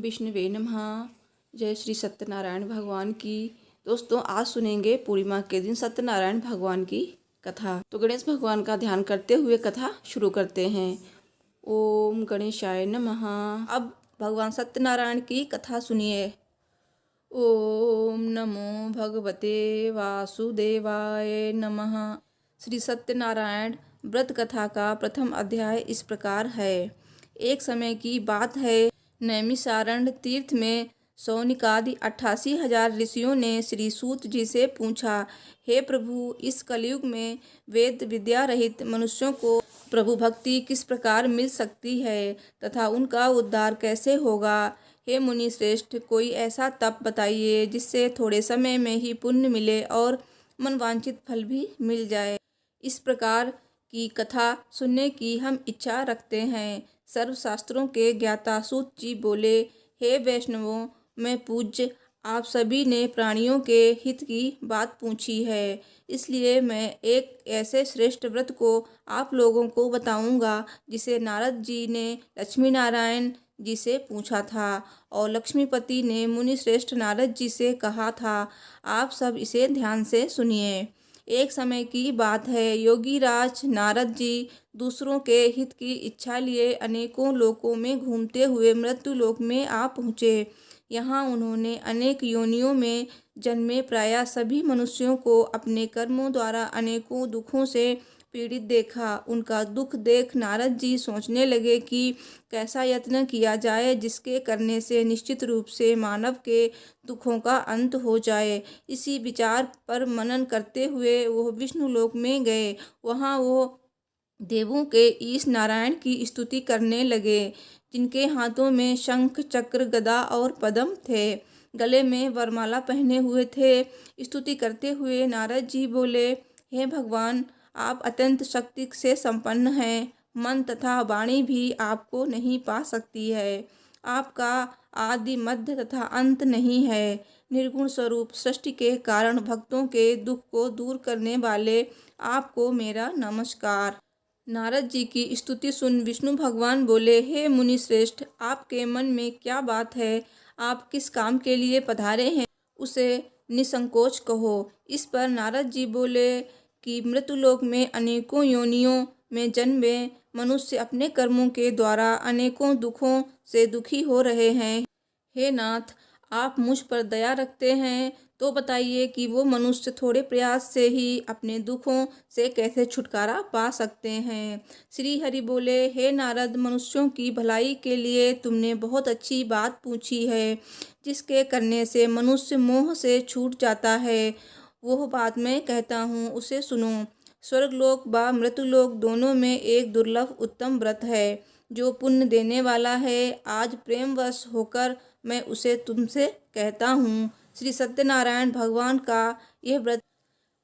विष्णुवे नमः। जय श्री सत्यनारायण भगवान की। दोस्तों, आज सुनेंगे पूर्णिमा के दिन सत्यनारायण भगवान की कथा। तो गणेश भगवान का ध्यान करते हुए कथा शुरू करते हैं। ओम गणेशाय नमः। अब भगवान सत्यनारायण की कथा सुनिए। ओम नमो भगवते वासुदेवाय नमः। श्री सत्यनारायण व्रत कथा का प्रथम अध्याय इस प्रकार है। एक समय की बात है, नैमिषारण्य तीर्थ में सौनिकादि 88,000 ऋषियों ने श्री सूत जी से पूछा, हे प्रभु, इस कलयुग में वेद विद्या रहित मनुष्यों को प्रभु भक्ति किस प्रकार मिल सकती है तथा उनका उद्धार कैसे होगा। हे मुनि श्रेष्ठ, कोई ऐसा तप बताइए जिससे थोड़े समय में ही पुण्य मिले और मनवांछित फल भी मिल जाए। इस प्रकार की कथा सुनने की हम इच्छा रखते हैं। सर्वशास्त्रों के ज्ञाता सूत जी बोले, हे वैष्णवों, मैं पूज्य आप सभी ने प्राणियों के हित की बात पूछी है, इसलिए मैं एक ऐसे श्रेष्ठ व्रत को आप लोगों को बताऊंगा जिसे नारद जी ने लक्ष्मी नारायण जी से पूछा था और लक्ष्मीपति ने मुनि श्रेष्ठ नारद जी से कहा था। आप सब इसे ध्यान से सुनिए। एक समय की बात है, योगी राज नारद जी दूसरों के हित की इच्छा लिए अनेकों लोकों में घूमते हुए मृत्यु लोक में आ पहुँचे। यहाँ उन्होंने अनेक योनियों में जन्मे प्रायः सभी मनुष्यों को अपने कर्मों द्वारा अनेकों दुखों से पीड़ित देखा। उनका दुख देख नारद जी सोचने लगे कि कैसा यत्न किया जाए जिसके करने से निश्चित रूप से मानव के दुखों का अंत हो जाए। इसी विचार पर मनन करते हुए वो विष्णु लोक में गए। वहाँ वो देवों के ईश नारायण की स्तुति करने लगे, जिनके हाथों में शंख चक्र गदा और पद्म थे, गले में वरमाला पहने हुए थे। स्तुति करते हुए नारद जी बोले, हे भगवान, आप अत्यंत शक्ति से संपन्न हैं। मन तथा वाणी भी आपको नहीं पा सकती है। आपका आदि मध्य तथा अंत नहीं है। निर्गुण स्वरूप सृष्टि के कारण भक्तों के दुख को दूर करने वाले आपको मेरा नमस्कार। नारद जी की स्तुति सुन विष्णु भगवान बोले, हे मुनि श्रेष्ठ, आपके मन में क्या बात है? आप किस काम के लिए पधारे हैं, उसे निसंकोच कहो। इस पर नारद जी बोले कि मृत्युलोक में अनेकों योनियों में जन्मे मनुष्य अपने कर्मों के द्वारा अनेकों दुखों से दुखी हो रहे हैं। हे नाथ, आप मुझ पर दया रखते हैं तो बताइए कि वो मनुष्य थोड़े प्रयास से ही अपने दुखों से कैसे छुटकारा पा सकते हैं। श्री हरि बोले, हे नारद, मनुष्यों की भलाई के लिए तुमने बहुत अच्छी बात पूछी है। जिसके करने से मनुष्य मोह से छूट जाता है, वह बात मैं कहता हूँ, उसे सुनो। स्वर्गलोक व मृत्युलोक दोनों में एक दुर्लभ उत्तम व्रत है जो पुण्य देने वाला है। आज प्रेमवश होकर मैं उसे तुमसे कहता हूँ। श्री सत्यनारायण भगवान का यह व्रत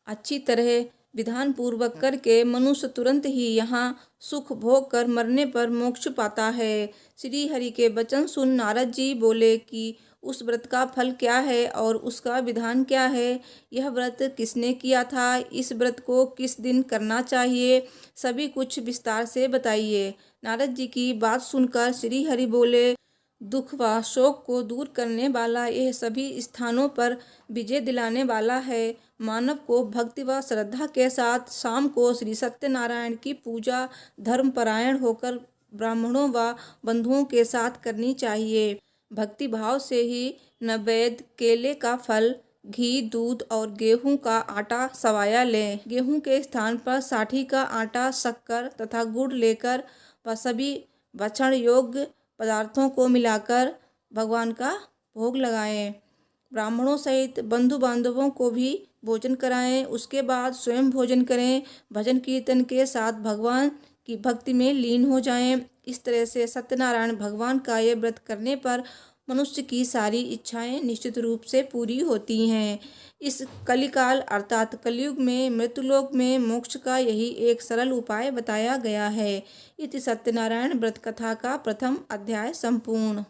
अच्छी तरह विधान पूर्वक करके मनुष्य तुरंत ही यहाँ सुख भोग कर मरने पर मोक्ष पाता है। श्री हरि के वचन सुन नारद जी बोले कि उस व्रत का फल क्या है और उसका विधान क्या है? यह व्रत किसने किया था? इस व्रत को किस दिन करना चाहिए? सभी कुछ विस्तार से बताइए। नारद जी की बात सुनकर श्री हरि बोले, दुख व शोक को दूर करने वाला, यह सभी स्थानों पर विजय दिलाने वाला है। मानव को भक्ति व श्रद्धा के साथ शाम को श्री सत्यनारायण की पूजा धर्मपरायण होकर ब्राह्मणों व बंधुओं के साथ करनी चाहिए। भक्ति भाव से ही नैवेद्य, केले का फल, घी, दूध और गेहूं का आटा सवाया लें। गेहूं के स्थान पर साठी का आटा, शक्कर तथा गुड़ लेकर वह सभी भक्षण योग्य पदार्थों को मिलाकर भगवान का भोग लगाएं। ब्राह्मणों सहित बंधु बांधवों को भी भोजन कराएं। उसके बाद स्वयं भोजन करें। भजन कीर्तन के साथ भगवान की भक्ति में लीन हो जाएं। इस तरह से सत्यनारायण भगवान का ये व्रत करने पर मनुष्य की सारी इच्छाएं निश्चित रूप से पूरी होती हैं। इस कलिकाल अर्थात कलयुग में मृत्युलोक में मोक्ष का यही एक सरल उपाय बताया गया है। इति सत्यनारायण व्रत कथा का प्रथम अध्याय संपूर्ण।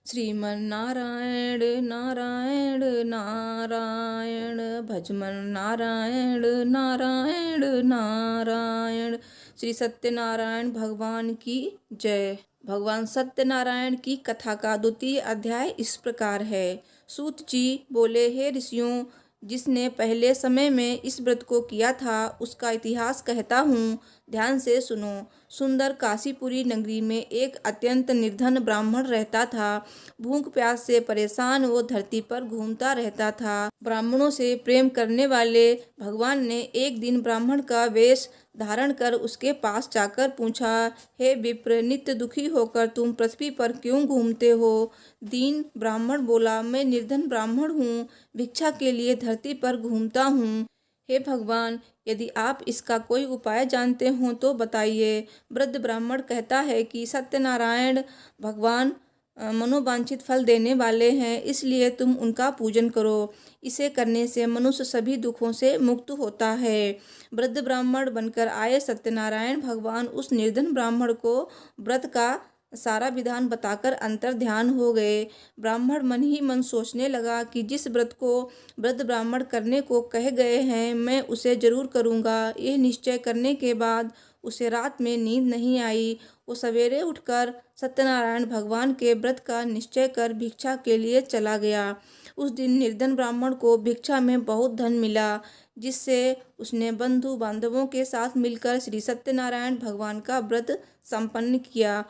श्रीमन्नारायण नारायण नारायण, भजमन नारायण नारायण नारायण। श्री सत्यनारायण भगवान की जय। भगवान सत्यनारायण की कथा का द्वितीय अध्याय इस प्रकार है। सूत जी बोले, हे ऋषियों, जिसने पहले समय में इस व्रत को किया था उसका इतिहास कहता हूँ, ध्यान से सुनो। सुंदर काशीपुरी नगरी में एक अत्यंत निर्धन ब्राह्मण रहता था। भूख प्यास से परेशान वो धरती पर घूमता रहता था। ब्राह्मणों से प्रेम करने वाले भगवान ने एक दिन ब्राह्मण का वेश धारण कर उसके पास जाकर पूछा, हे विप्र, नित्य दुखी होकर तुम पृथ्वी पर क्यों घूमते हो? दीन ब्राह्मण बोला, मैं निर्धन ब्राह्मण हूँ, भिक्षा के लिए धरती पर घूमता हूँ। हे भगवान, यदि आप इसका कोई उपाय जानते हो तो बताइए। वृद्ध ब्राह्मण कहता है कि सत्यनारायण भगवान मनोवांछित फल देने वाले हैं, इसलिए तुम उनका पूजन करो। इसे करने से मनुष्य सभी दुखों से मुक्त होता है। वृद्ध ब्राह्मण बनकर आए सत्यनारायण भगवान उस निर्धन ब्राह्मण को व्रत का सारा विधान बताकर अंतर ध्यान हो गए। ब्राह्मण मन ही मन सोचने लगा कि जिस व्रत को वृद्ध ब्राह्मण करने को कह गए हैं, मैं उसे जरूर करूँगा। यह निश्चय करने के बाद उसे रात में नींद नहीं आई। वो सवेरे उठकर सत्यनारायण भगवान के व्रत का निश्चय कर भिक्षा के लिए चला गया। उस दिन निर्धन ब्राह्मण को भिक्षा में बहुत धन मिला, जिससे उसने बंधु बांधवों के साथ मिलकर श्री सत्यनारायण भगवान का व्रत संपन्न किया।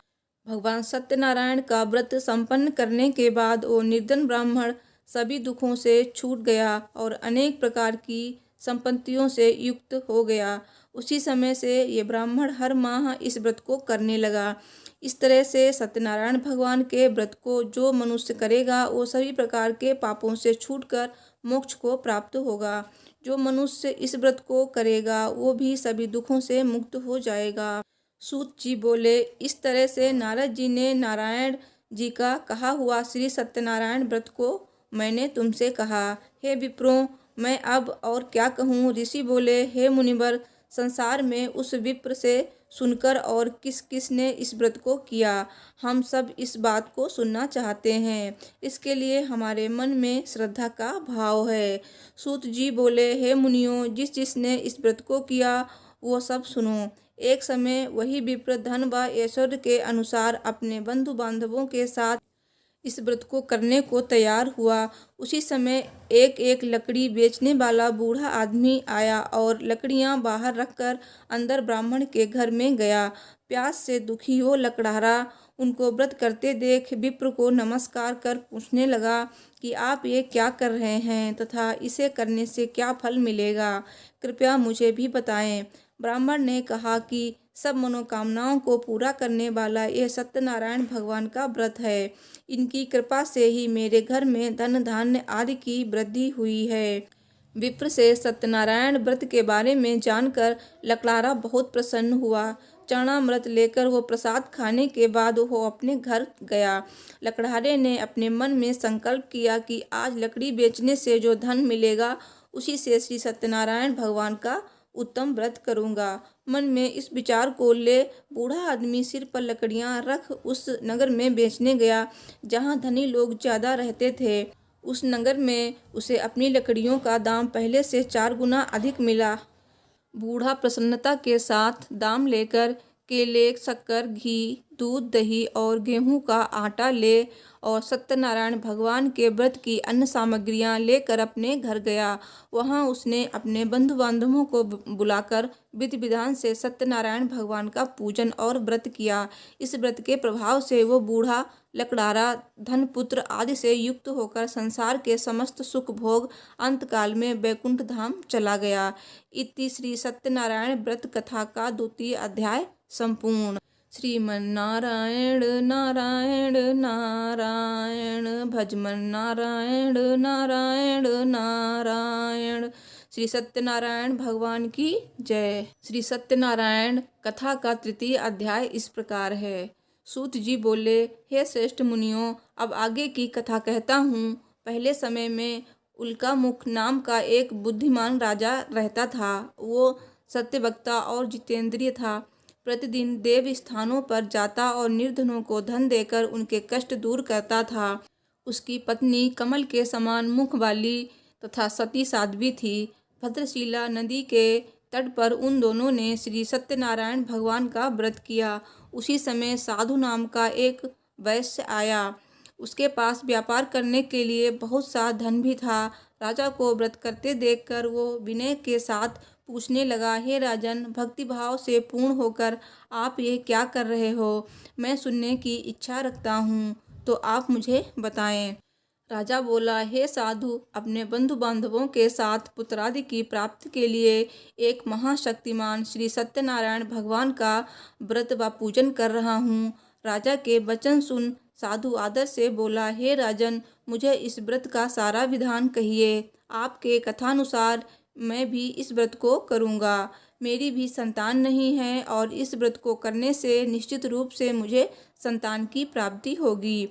भगवान सत्यनारायण का व्रत संपन्न करने के बाद वो निर्धन ब्राह्मण सभी दुखों से छूट गया और अनेक प्रकार की संपत्तियों से युक्त हो गया। उसी समय से ये ब्राह्मण हर माह इस व्रत को करने लगा। इस तरह से सत्यनारायण भगवान के व्रत को जो मनुष्य करेगा वो सभी प्रकार के पापों से छूटकर मोक्ष को प्राप्त होगा। जो मनुष्य इस व्रत को करेगा वो भी सभी दुखों से मुक्त हो जाएगा। सूत जी बोले, इस तरह से नारद जी ने नारायण जी का कहा हुआ श्री सत्यनारायण व्रत को मैंने तुमसे कहा। हे विप्रों, मैं अब और क्या कहूँ? ऋषि बोले, हे मुनिवर, संसार में उस विप्र से सुनकर और किस किस ने इस व्रत को किया, हम सब इस बात को सुनना चाहते हैं। इसके लिए हमारे मन में श्रद्धा का भाव है। सूत जी बोले, हे मुनियों, जिस जिसने इस व्रत को किया वो सब सुनो। एक समय वही विप्र धन व ऐश्वर्य के अनुसार अपने बंधु बांधवों के साथ इस व्रत को करने को तैयार हुआ। उसी समय एक एक लकड़ी बेचने वाला बूढ़ा आदमी आया और लकड़ियां बाहर रखकर अंदर ब्राह्मण के घर में गया। प्यास से दुखी वो लकड़हारा उनको व्रत करते देख विप्र को नमस्कार कर पूछने लगा कि आप ये क्या कर रहे हैं तथा इसे करने से क्या फल मिलेगा, कृपया मुझे भी बताएं। ब्राह्मण ने कहा कि सब मनोकामनाओं को पूरा करने वाला यह सत्यनारायण भगवान का व्रत है। इनकी कृपा से ही मेरे घर में धन धान्य आदि की वृद्धि हुई है। विप्र से सत्यनारायण व्रत के बारे में जानकर लकड़हारा बहुत प्रसन्न हुआ। चरणामृत लेकर वो प्रसाद खाने के बाद वो अपने घर गया। लकड़हारे ने अपने मन में संकल्प किया कि आज लकड़ी बेचने से जो धन मिलेगा उसी से श्री सत्यनारायण भगवान का उत्तम व्रत करूँगा। मन में इस विचार को ले बूढ़ा आदमी सिर पर लकड़ियाँ रख उस नगर में बेचने गया जहाँ धनी लोग ज़्यादा रहते थे। उस नगर में उसे अपनी लकड़ियों का दाम पहले से 4 गुना अधिक मिला। बूढ़ा प्रसन्नता के साथ दाम लेकर केले, शक्कर, घी, दूध, दही और गेहूं का आटा ले और सत्यनारायण भगवान के व्रत की अन्य सामग्रियां लेकर अपने घर गया। वहां उसने अपने बंधु बांधवों को बुलाकर विधि विधान से सत्यनारायण भगवान का पूजन और व्रत किया। इस व्रत के प्रभाव से वो बूढ़ा लकड़हारा धन पुत्र आदि से युक्त होकर संसार के समस्त सुख भोग अंतकाल में वैकुंठ धाम चला गया। इति श्री सत्यनारायण व्रत कथा का द्वितीय अध्याय संपूर्ण। श्रीमन्नारायण नारायण नारायण, भजमन नारायण नारायण नारायण। श्री सत्यनारायण भगवान की जय। श्री सत्यनारायण कथा का तृतीय अध्याय इस प्रकार है। सूत जी बोले, हे श्रेष्ठ मुनियों, अब आगे की कथा कहता हूँ। पहले समय में उल्कामुख नाम का एक बुद्धिमान राजा रहता था। वो सत्यवक्ता और जितेंद्रिय था। प्रतिदिन देव स्थानों पर जाता और निर्धनों को धन देकर उनके कष्ट दूर करता था। उसकी पत्नी कमल के समान मुख वाली तथा सती साध्वी थी। भद्रशिला नदी के तट पर उन दोनों ने श्री सत्यनारायण भगवान का व्रत किया। उसी समय साधु नाम का एक वैश्य आया। उसके पास व्यापार करने के लिए बहुत सा धन भी था। राजा को व्रत करते देखकर वो विनय के साथ पूछने लगा, हे राजन, भक्तिभाव से पूर्ण होकर आप ये क्या कर रहे हो? मैं सुनने की इच्छा रखता हूँ, तो आप मुझे बताएं। राजा बोला, हे साधु, अपने बंधु बांधवों के साथ पुत्रादि की प्राप्ति के लिए एक महाशक्तिमान श्री सत्यनारायण भगवान का व्रत व पूजन कर रहा हूँ। राजा के वचन सुन साधु आदर से बोला, हे राजन, मुझे इस व्रत का सारा विधान कहिए। आपके कथानुसार मैं भी इस व्रत को करूँगा। मेरी भी संतान नहीं है और इस व्रत को करने से निश्चित रूप से मुझे संतान की प्राप्ति होगी।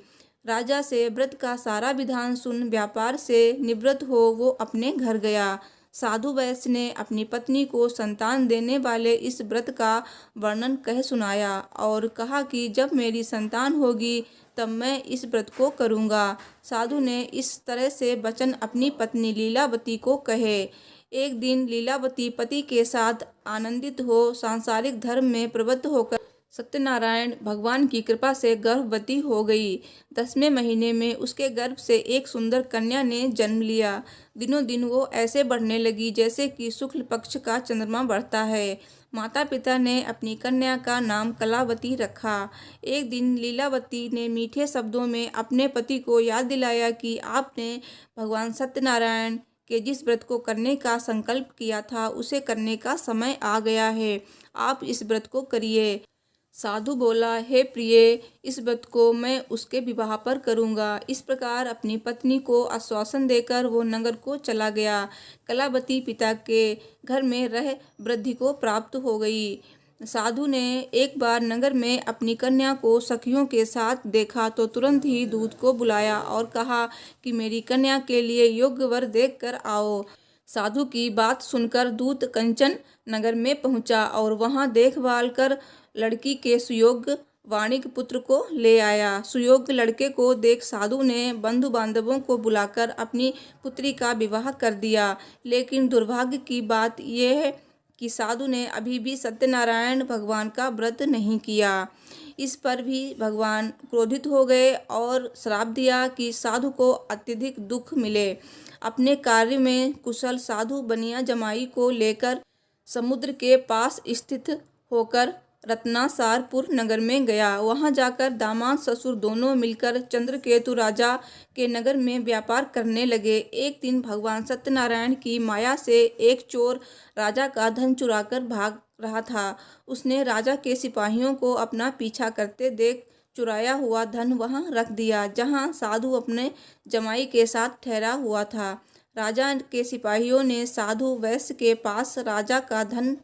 राजा से व्रत का सारा विधान सुन व्यापार से निवृत्त हो वो अपने घर गया। साधु वैश्य ने अपनी पत्नी को संतान देने वाले इस व्रत का वर्णन कह सुनाया और कहा कि जब मेरी संतान होगी तब मैं इस व्रत को करूँगा। साधु ने इस तरह से वचन अपनी पत्नी लीलावती को कहे। एक दिन लीलावती पति के साथ आनंदित हो सांसारिक धर्म में प्रवृत्त होकर सत्यनारायण भगवान की कृपा से गर्भवती हो गई। 10वें महीने में उसके गर्भ से एक सुंदर कन्या ने जन्म लिया। दिनों दिन वो ऐसे बढ़ने लगी जैसे कि शुक्ल पक्ष का चंद्रमा बढ़ता है। माता पिता ने अपनी कन्या का नाम कलावती रखा। एक दिन लीलावती ने मीठे शब्दों में अपने पति को याद दिलाया कि आपने भगवान सत्यनारायण के जिस व्रत को करने का संकल्प किया था उसे करने का समय आ गया है। आप इस व्रत को करिए। साधु बोला, हे प्रिय, इस व्रत को मैं उसके विवाह पर करूँगा। इस प्रकार अपनी पत्नी को आश्वासन देकर वो नगर को चला गया। कलावती पिता के घर में रह वृद्धि को प्राप्त हो गई। साधु ने एक बार नगर में अपनी कन्या को सखियों के साथ देखा तो तुरंत ही दूत को बुलाया और कहा कि मेरी कन्या के लिए योग्य वर देख कर आओ। साधु की बात सुनकर दूत कंचन नगर में पहुंचा और वहां देखभाल कर लड़की के सुयोग्य वाणिक पुत्र को ले आया। सुयोग्य लड़के को देख साधु ने बंधु बांधवों को बुलाकर अपनी पुत्री का विवाह कर दिया। लेकिन दुर्भाग्य की बात यह है कि साधु ने अभी भी सत्यनारायण भगवान का व्रत नहीं किया। इस पर भी भगवान क्रोधित हो गए और श्राप दिया कि साधु को अत्यधिक दुख मिले। अपने कार्य में कुशल साधु बनिया जमाई को लेकर समुद्र के पास स्थित होकर रत्नासारपुर नगर में गया। वहां जाकर दामाद ससुर दोनों मिलकर चंद्रकेतु राजा के नगर में व्यापार करने लगे। एक दिन भगवान सत्यनारायण की माया से एक चोर राजा का धन चुराकर भाग रहा था। उसने राजा के सिपाहियों को अपना पीछा करते देख चुराया हुआ धन वहां रख दिया जहां साधु अपने जमाई के साथ ठहरा हुआ था। राजा के सिपाहियों ने साधु वैश्य के पास राजा का धन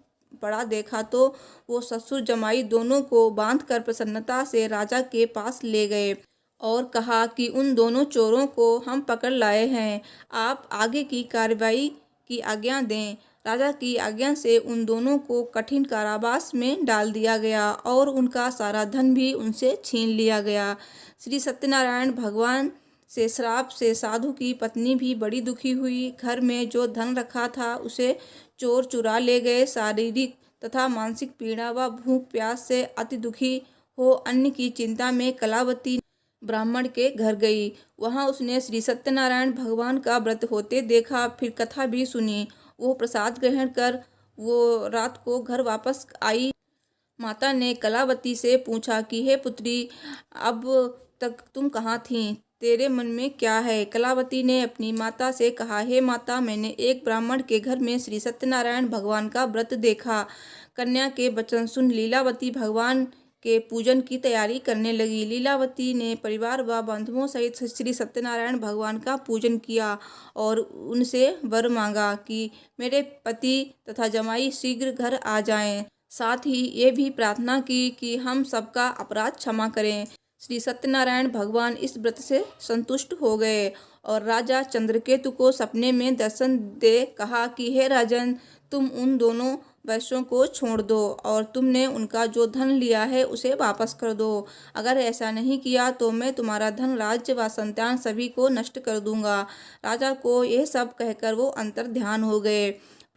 पड़ा देखा तो वो ससुर जमाई दोनों को बांधकर प्रसन्नता से राजा के पास ले गए और कहा कि उन दोनों चोरों को हम पकड़ लाए हैं, आप आगे की कार्रवाई की आज्ञा दें। राजा की आज्ञा से उन दोनों को कठिन कारावास में डाल दिया गया और उनका सारा धन भी उनसे छीन लिया गया। श्री सत्यनारायण भगवान से श्राप से साधु की पत्नी भी बड़ी दुखी हुई। घर में जो धन रखा था उसे चोर चुरा ले गए। शारीरिक तथा मानसिक पीड़ा व भूख प्यास से अति दुखी हो अन्न की चिंता में कलावती ब्राह्मण के घर गई। वहां उसने श्री सत्यनारायण भगवान का व्रत होते देखा, फिर कथा भी सुनी। वो प्रसाद ग्रहण कर वो रात को घर वापस आई। माता ने कलावती से पूछा कि हे पुत्री, अब तक तुम कहाँ थीं? तेरे मन में क्या है? कलावती ने अपनी माता से कहा, हे माता, मैंने एक ब्राह्मण के घर में श्री सत्यनारायण भगवान का व्रत देखा। कन्या के वचन सुन लीलावती भगवान के पूजन की तैयारी करने लगी। लीलावती ने परिवार व बंधुओं सहित श्री सत्यनारायण भगवान का पूजन किया और उनसे वर मांगा कि मेरे पति तथा जमाई शीघ्र घर आ जाएं। साथ ही ये भी प्रार्थना की कि हम सबका अपराध क्षमा करें। श्री सत्यनारायण भगवान इस व्रत से संतुष्ट हो गए और राजा चंद्रकेतु को सपने में दर्शन दे कहा कि हे राजन, तुम उन दोनों वैश्यों को छोड़ दो और तुमने उनका जो धन लिया है उसे वापस कर दो। अगर ऐसा नहीं किया तो मैं तुम्हारा धन, राज्य व संतान सभी को नष्ट कर दूंगा। राजा को यह सब कहकर वो अंतर ध्यान हो गए।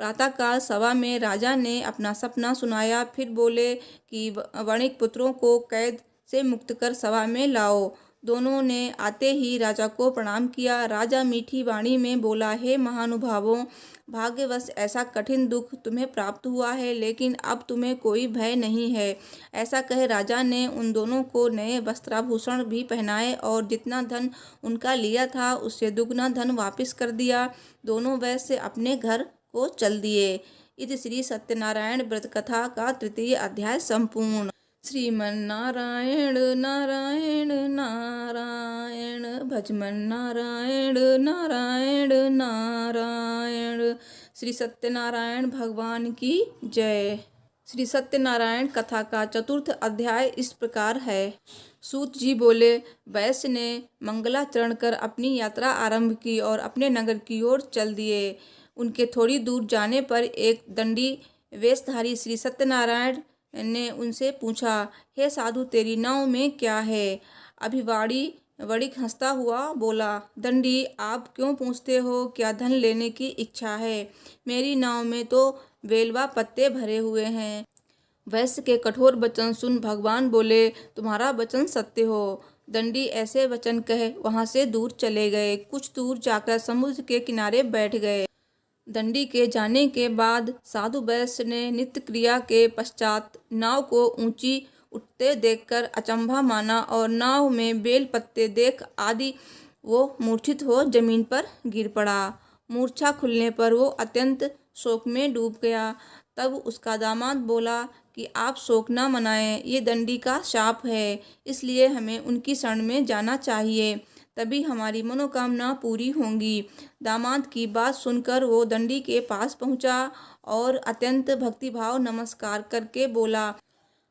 प्रातःकाल सभा में राजा ने अपना सपना सुनाया। फिर बोले कि वणिक पुत्रों को कैद से मुक्त कर सभा में लाओ। दोनों ने आते ही राजा को प्रणाम किया। राजा मीठी वाणी में बोला, हे महानुभावों, भाग्यवश ऐसा कठिन दुख तुम्हें प्राप्त हुआ है, लेकिन अब तुम्हें कोई भय नहीं है। ऐसा कह राजा ने उन दोनों को नए वस्त्राभूषण भी पहनाए और जितना धन उनका लिया था उससे दुगना धन वापस कर दिया। दोनों वैश्य अपने घर को चल दिए। इति श्री सत्यनारायण व्रत कथा का तृतीय अध्याय संपूर्ण। श्रीमन्नारायण नारायण नारायण, भजमन नारायण नारायण नारायण। श्री सत्यनारायण भगवान की जय। श्री सत्यनारायण कथा का चतुर्थ अध्याय इस प्रकार है। सूत जी बोले, वैश्य ने मंगलाचरण कर अपनी यात्रा आरंभ की और अपने नगर की ओर चल दिए। उनके थोड़ी दूर जाने पर एक दंडी वेशधारी श्री सत्यनारायण ने उनसे पूछा, हे साधु, तेरी नाव में क्या है? अभिवाड़ी वणिक हंसता हुआ बोला, दंडी, आप क्यों पूछते हो? क्या धन लेने की इच्छा है? मेरी नाव में तो बेलवा पत्ते भरे हुए हैं। वैश्य के कठोर वचन सुन भगवान बोले, तुम्हारा वचन सत्य हो। दंडी ऐसे वचन कह वहां से दूर चले गए। कुछ दूर जाकर समुद्र के किनारे बैठ गए। दंडी के जाने के बाद साधु वैश्य ने नित्य क्रिया के पश्चात नाव को ऊंची उठते देखकर अचंभा माना और नाव में बेल पत्ते देख आदि वो मूर्छित हो जमीन पर गिर पड़ा। मूर्छा खुलने पर वो अत्यंत शोक में डूब गया। तब उसका दामाद बोला कि आप शोक न मनाएं, ये दंडी का शाप है, इसलिए हमें उनकी शरण में जाना चाहिए, तभी हमारी मनोकामना पूरी होंगी। दामाद की बात सुनकर वो दंडी के पास पहुंचा और अत्यंत भक्तिभाव नमस्कार करके बोला,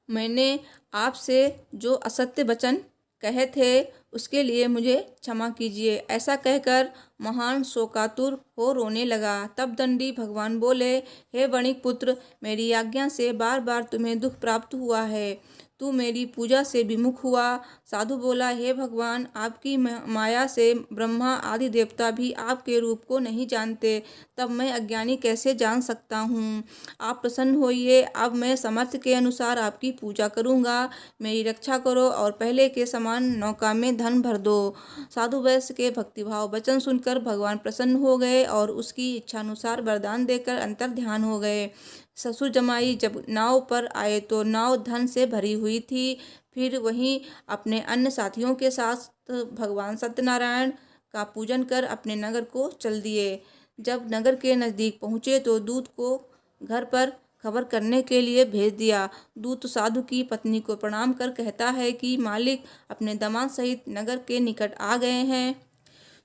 मैंने आपसे जो असत्य वचन कहे थे उसके लिए मुझे क्षमा कीजिए। ऐसा कहकर महान शोकातुर हो रोने लगा। तब दंडी भगवान बोले, हे वणिक पुत्र, मेरी आज्ञा से बार बार तुम्हें दुख प्राप्त हुआ है। तू मेरी पूजा से विमुख हुआ। साधु बोला, हे भगवान, आपकी माया से ब्रह्मा आदि देवता भी आपके रूप को नहीं जानते, तब मैं अज्ञानी कैसे जान सकता हूँ? आप प्रसन्न होइए, अब मैं समर्थ के अनुसार आपकी पूजा करूँगा। मेरी रक्षा करो और पहले के समान नौका में धन भर दो। साधु वैश्य के भक्तिभाव वचन सुनकर भगवान प्रसन्न हो गए और उसकी इच्छानुसार वरदान देकर अंतर ध्यान हो गए। ससुर जमाई जब नाव पर आए तो नाव धन से भरी हुई थी। फिर वहीं अपने अन्य साथियों के साथ भगवान सत्यनारायण का पूजन कर अपने नगर को चल दिए। जब नगर के नज़दीक पहुँचे तो दूत को घर पर खबर करने के लिए भेज दिया। दूत साधु की पत्नी को प्रणाम कर कहता है कि मालिक अपने दामाद सहित नगर के निकट आ गए हैं।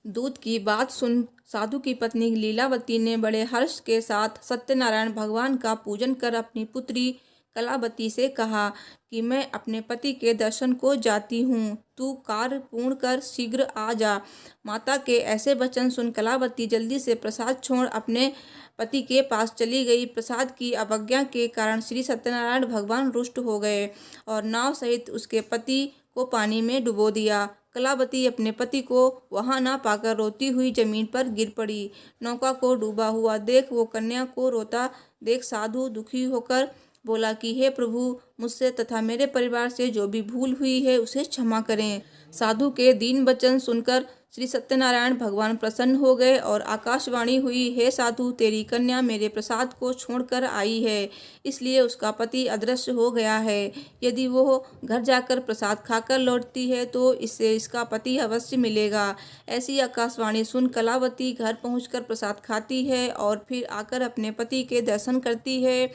दूत की बात सुन साधु की पत्नी लीलावती ने बड़े हर्ष के साथ सत्यनारायण भगवान का पूजन कर अपनी पुत्री कलावती से कहा कि मैं अपने पति के दर्शन को जाती हूँ, तू कार्य पूर्ण कर शीघ्र आ जा। माता के ऐसे वचन सुन कलावती जल्दी से प्रसाद छोड़ अपने पति के पास चली गई। प्रसाद की अवज्ञा के कारण श्री सत्यनारायण भगवान रुष्ट हो गए और नाव सहित उसके पति को पानी में डुबो दिया। कलावती अपने पति को वहां ना पाकर रोती हुई जमीन पर गिर पड़ी। नौका को डूबा हुआ देख वो कन्या को रोता देख साधु दुखी होकर बोला कि हे प्रभु, मुझसे तथा मेरे परिवार से जो भी भूल हुई है उसे क्षमा करें। साधु के दीन वचन सुनकर श्री सत्यनारायण भगवान प्रसन्न हो गए और आकाशवाणी हुई, हे साधु, तेरी कन्या मेरे प्रसाद को छोड़कर आई है, इसलिए उसका पति अदृश्य हो गया है। यदि वो घर जाकर प्रसाद खाकर लौटती है तो इससे इसका पति अवश्य मिलेगा। ऐसी आकाशवाणी सुन कलावती घर पहुंचकर प्रसाद खाती है और फिर आकर अपने पति के दर्शन करती है।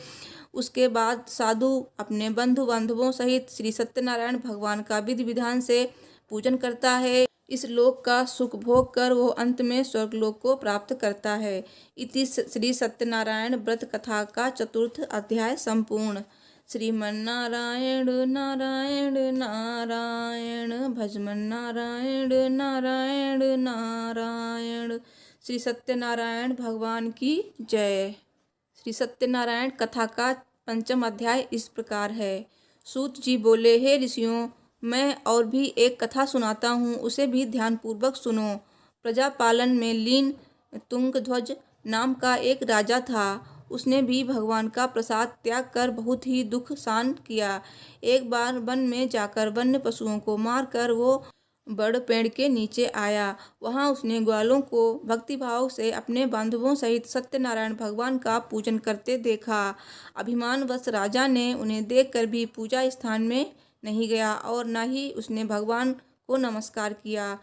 उसके बाद साधु अपने बंधु बांधवों सहित श्री सत्यनारायण भगवान का विधि विधान से पूजन करता है। इस लोक का सुख भोग कर वो अंत में स्वर्गलोक को प्राप्त करता है। इति श्री सत्यनारायण व्रत कथा का चतुर्थ अध्याय संपूर्ण। श्रीमन्नारायण नारायण नारायण, भजमन नारायण नारायण नारायण। श्री सत्यनारायण भगवान की जय। श्री सत्यनारायण कथा का पंचम अध्याय इस प्रकार है। सूत जी बोले, हे ऋषियों, मैं और भी एक कथा सुनाता हूँ, उसे भी ध्यानपूर्वक सुनो। प्रजापालन में लीन तुंगध्वज नाम का एक राजा था। उसने भी भगवान का प्रसाद त्याग कर बहुत ही दुख सहन किया। एक बार वन में जाकर वन्य पशुओं को मारकर वो बड़ पेड़ के नीचे आया। वहां उसने ग्वालों को भक्तिभाव से अपने बांधवों सहित सत्यनारायण भगवान का पूजन करते देखा। अभिमानवश राजा ने उन्हें देखकर भी पूजा स्थान में नहीं गया और न ही उसने भगवान को नमस्कार किया।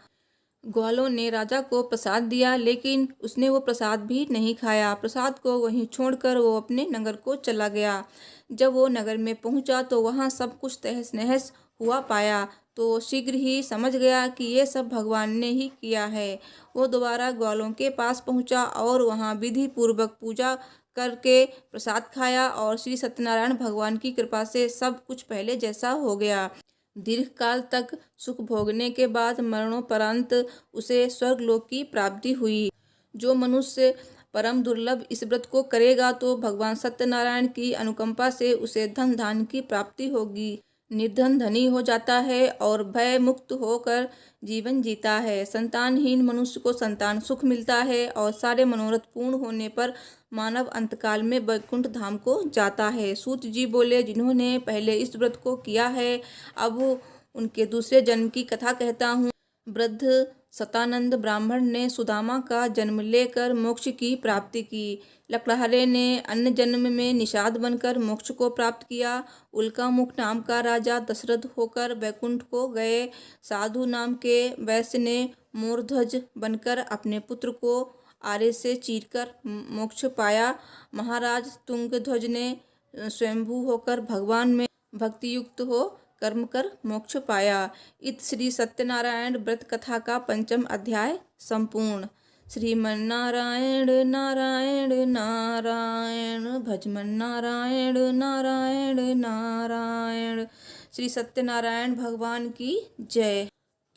ग्वालों ने राजा को प्रसाद दिया, लेकिन उसने वो प्रसाद भी नहीं खाया। प्रसाद को वहीं छोड़कर वो अपने नगर को चला गया। जब वो नगर में पहुंचा तो वहां सब कुछ तहस नहस हुआ पाया, तो शीघ्र ही समझ गया कि ये सब भगवान ने ही किया है। वो दोबारा ग्वालों के पास पहुंचा और वहां विधि पूर्वक पूजा करके प्रसाद खाया और श्री सत्यनारायण भगवान की कृपा से सब कुछ पहले जैसा हो गया। दीर्घ काल तक सुख भोगने के बाद मरणोपरांत उसे स्वर्गलोक की प्राप्ति हुई। जो मनुष्य परम दुर्लभ इस व्रत को करेगा तो भगवान सत्यनारायण की अनुकंपा से उसे धन धान्य की प्राप्ति होगी। निर्धन धनी हो जाता है और भय मुक्त होकर जीवन जीता है। संतानहीन मनुष्य को संतान सुख मिलता है और सारे मनोरथ पूर्ण होने पर मानव अंतकाल में वैकुंठ धाम को जाता है। सूत जी बोले, जिन्होंने पहले इस व्रत को किया है, अब उनके दूसरे जन्म की कथा कहता हूँ। वृद्ध सतानंद ब्राह्मण ने सुदामा का जन्म लेकर मोक्ष की प्राप्ति की। लकड़हारे ने अन्य जन्म में निषाद बनकर मोक्ष को प्राप्त किया। उल्कामुख नाम का राजा दशरथ होकर वैकुंठ को गए। साधु नाम के वैश्य ने मोरध्वज बनकर अपने पुत्र को आरे से चीरकर मोक्ष पाया। महाराज तुंगध्वज ने स्वयंभू होकर भगवान में भक्ति युक्त हो कर्म कर मोक्ष पाया। इत श्री सत्यनारायण व्रत कथा का 5वां अध्याय संपूर्ण। श्रीमन नारायण नारायण नारायण भजमन नारायण नारायण नारायण। श्री सत्यनारायण भगवान की जय।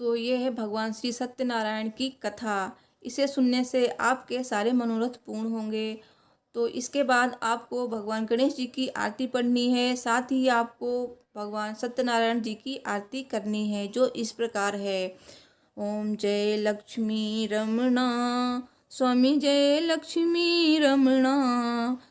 तो ये है भगवान श्री सत्यनारायण की कथा। इसे सुनने से आपके सारे मनोरथ पूर्ण होंगे। तो इसके बाद आपको भगवान गणेश जी की आरती पढ़नी है, साथ ही आपको भगवान सत्यनारायण जी की आरती करनी है, जो इस प्रकार है। ओम जय लक्ष्मी रमणा स्वामी, जय लक्ष्मी रमणा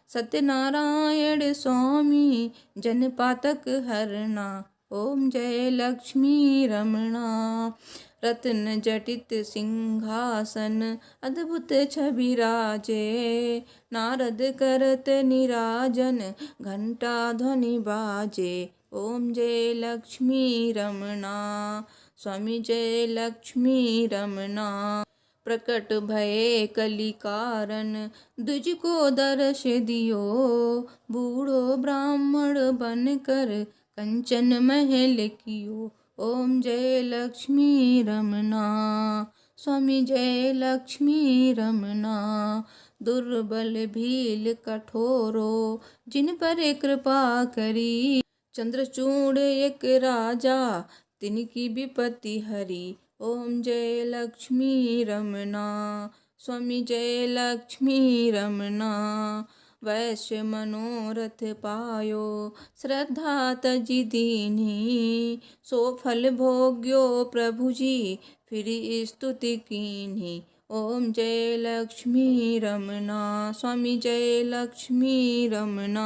सत्यनारायण स्वामी, जनपातक हरना। ओम जय लक्ष्मी रमणा। रत्न जटित सिंहासन अद्भुत छवि राजे, नारद करत निराजन घंटा ध्वनि बाजे। ओम जय लक्ष्मी रमणा स्वामी, जय लक्ष्मी रमणा। प्रकट भये कली कारण दुज को दर्श दियो, बूढ़ो ब्राह्मण बनकर कंचन महल कियो। ओम जय लक्ष्मी रमणा स्वामी, जय लक्ष्मी रमणा। दुर्बल भील कठोरो जिन पर कृपा करी, चंद्रचूड़ एक राजा तिनकी विपत्ति हरी। ओम जय लक्ष्मी रमणा स्वामी, जय लक्ष्मी रमणा। वैश्य मनोरथ पायो श्रद्धा तजी दीन्ही, सो फल भोग्यो प्रभु जी फिर स्तुति कीन्ही। ओम जय लक्ष्मी रमणा स्वामी, जय लक्ष्मी रमणा।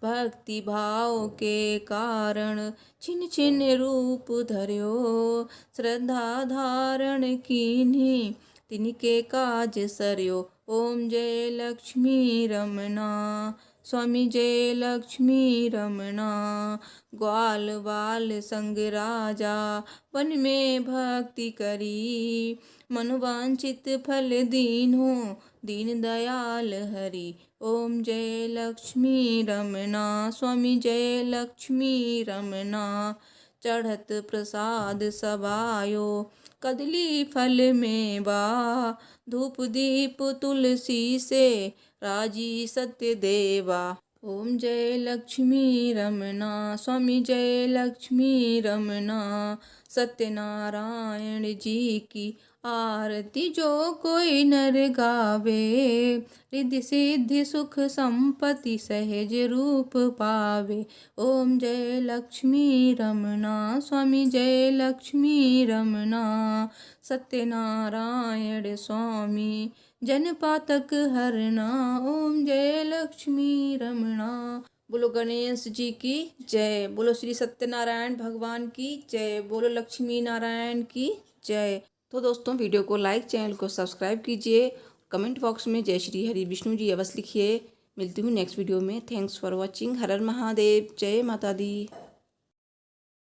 भक्ति भाव के कारण छिन छिन रूप धर्यो, श्रद्धा धारण कीन्ही तिनके काज सरयो। ओम जय लक्ष्मी रमणा स्वामी, जय लक्ष्मी रमणा। ग्वाल बाल संग राजा वन में भक्ति करी, मनवांछित फल दीन्हो दीन दयाल हरि। ओम जय लक्ष्मी रमणा स्वामी, जय लक्ष्मी रमणा। चढ़त प्रसाद सबायो कदली फल में बा, धूप दीप तुलसी से राजी सत्य देवा। ओम जय लक्ष्मी रमणा स्वामी, जय लक्ष्मी रमणा। सत्यनारायण जी की आरती जो कोई नर गावे, रिद्धि सिद्धि सुख संपत्ति सहज रूप पावे। ओम जय लक्ष्मी रमना स्वामी जय लक्ष्मी रमना, सत्यनारायण स्वामी जन पातक हरना। ओम जय लक्ष्मी रमना। बोलो गणेश जी की जय, बोलो श्री सत्यनारायण भगवान की जय, बोलो लक्ष्मी नारायण की जय। तो दोस्तों वीडियो को लाइक, चैनल को सब्सक्राइब कीजिए, कमेंट बॉक्स में जय श्री हरि विष्णु जी अवश्य लिखिए। मिलती हूँ नेक्स्ट वीडियो में। Thanks for watching. हर हर महादेव, जय माता दी।